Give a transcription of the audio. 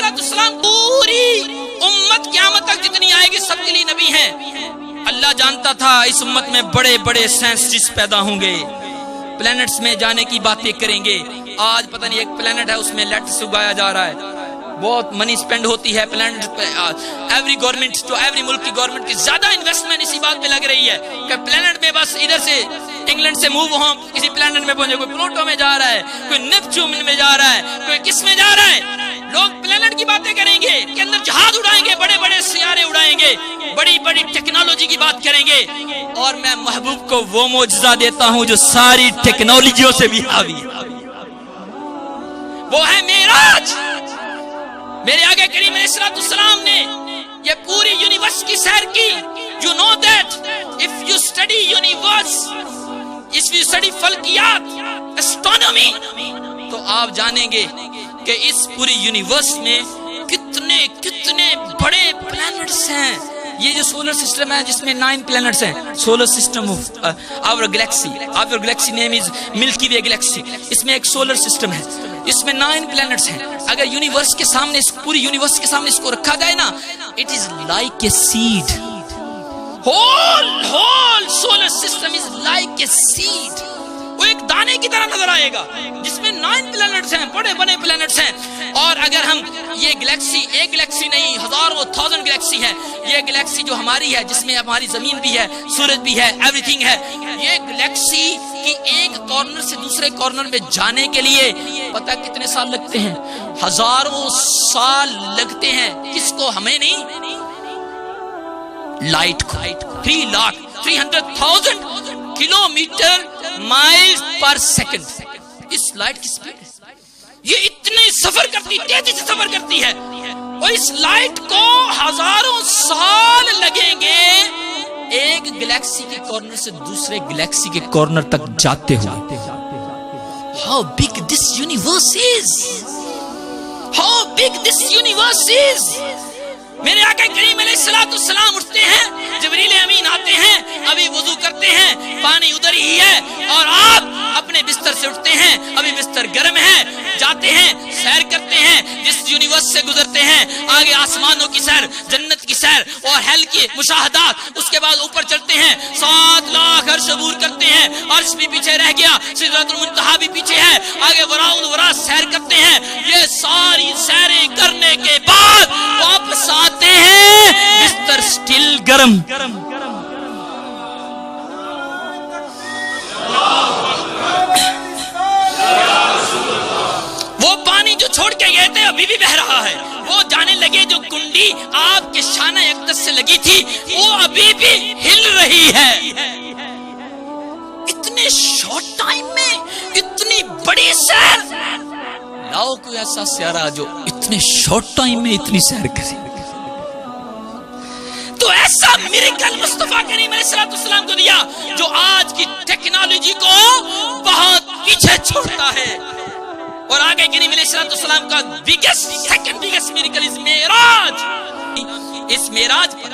अलैहिस्सलाम पूरी उम्मत क़यामत तक जितनी आएगी सबके लिए नबी हैं। अल्लाह जानता था इस उम्मत में बड़े बड़े साइंटिस्ट पैदा होंगे, प्लैनेट्स में जाने की बातें करेंगे। आज पता नहीं एक प्लैनेट है उसमें लेट्स उगाया जा रहा है, बहुत मनी स्पेंड होती है प्लैनेट पे। एवरी गवर्नमेंट तो एवरी मुल्क की गवर्नमेंट की ज्यादा इन्वेस्टमेंट इसी बात पे लग रही है कि प्लैनेट में बस इधर से इंग्लैंड से मूव हो किसी प्लैनेट में पहुंचे, कोई प्लूटो में जा रहा है, कोई नेपच्यून में जा रहा है, कोई किस में जा रहा है। लोग प्लैनेट की बातें करेंगे, के अंदर जहाज उड़ाएंगे, बड़े बड़े सियारे उड़ाएंगे, बड़ी बड़ी टेक्नोलॉजी की बात करेंगे। और मैं महबूब को वो मौजज़ा देता हूं जो सारी टेक्नोलॉजियों से भी हावी है, वो है मेराज। मेरे आगे करीम अलैहिस्सलाम ने ये पूरी यूनिवर्स की सैर की। You know that if you study universe, if you study फल्कियात, एस्ट्रोनॉमी, तो आप जानेंगे कि इस पूरी यूनिवर्स में कितने कितने बड़े प्लैनेट्स हैं। ये जो सोलर सिस्टम है जिसमें 9 प्लैनेट्स हैं, solar system of our galaxy name is Milky Way galaxy. इसमें एक सोलर सिस्टम है, इसमें 9 प्लैनेट्स हैं। अगर यूनिवर्स के सामने, इस पूरी यूनिवर्स के सामने इसको रखा जाए ना, it is like a seed. Whole solar system is like a seed. वो एक दाने की तरह नजर आएगा जिसमें 9 प्लैनेट्स हैं, बड़े बड़े प्लैनेट्स हैं। और अगर हम ये गैलेक्सी, एक गैलेक्सी नहीं, हजारों थाउजेंड गैलेक्सी है, ये गैलेक्सी जो हमारी है जिसमें हमारी जमीन भी है, सूरज भी है, एवरीथिंग है, ये गैलेक्सी की एक कॉर्नर से दूसरे कॉर्नर में जाने के लिए पता कितने साल लगते हैं? हजारों साल लगते हैं। किसको? हमें नहीं, लाइट को। 300,000 किलोमीटर माइल्स पर सेकंड इस लाइट की स्पीड है। ये इतनी सफर करती, तेजी से सफर करती है, और इस लाइट को हजारों साल लगेंगे एक गैलेक्सी के कॉर्नर से दूसरे गैलेक्सी के कॉर्नर तक जाते हुए। How big this universe is, how big this universe is. मेरे आका करीम अलैहिस्सलाम उठते हैं, जिब्रील अमीन आते हैं, अभी वुजू करते हैं, पानी उधर ही है, और आप अपने बिस्तर से उठते हैं, अभी बिस्तर गर्म है, जाते हैं, सैर करते हैं, जिस यूनिवर्स से गुजरते हैं, आगे आसमानों की सैर, जन्नत की सैर और हेल की मुशाहदात। उसके बाद ऊपर चलते हैं, 7 लाख अर्श अबूर करते हैं, अर्श भी पीछे रह गया, सिदरतुल मुंतहा भी पीछे है, आगे वराउल वरा सैर करते हैं। ये सारी सैरें करने के बाद वापस आते हैं, बिस्तर स्टिल गरम। वो पानी जो छोड़ के गए थे अभी भी बह रहा है, वो जाने लगे जो कुंडी आपके शाना अक़दस से लगी थी वो अभी भी हिल रही है। इतने शॉर्ट टाइम में इतनी बड़ी सैर, लाओ कोई ऐसा सियारा जो इतने शॉर्ट टाइम में इतनी सैर करे। तो ऐसा मिरेकल मुस्तफा करीम अलैहिस्सलाम को दिया जो आज की टेक्नोलॉजी को बहुत पीछे छोड़ता है। और आगे करीम अलैहिस्सलाम का second biggest miracle is Meraj. इस मेराज पर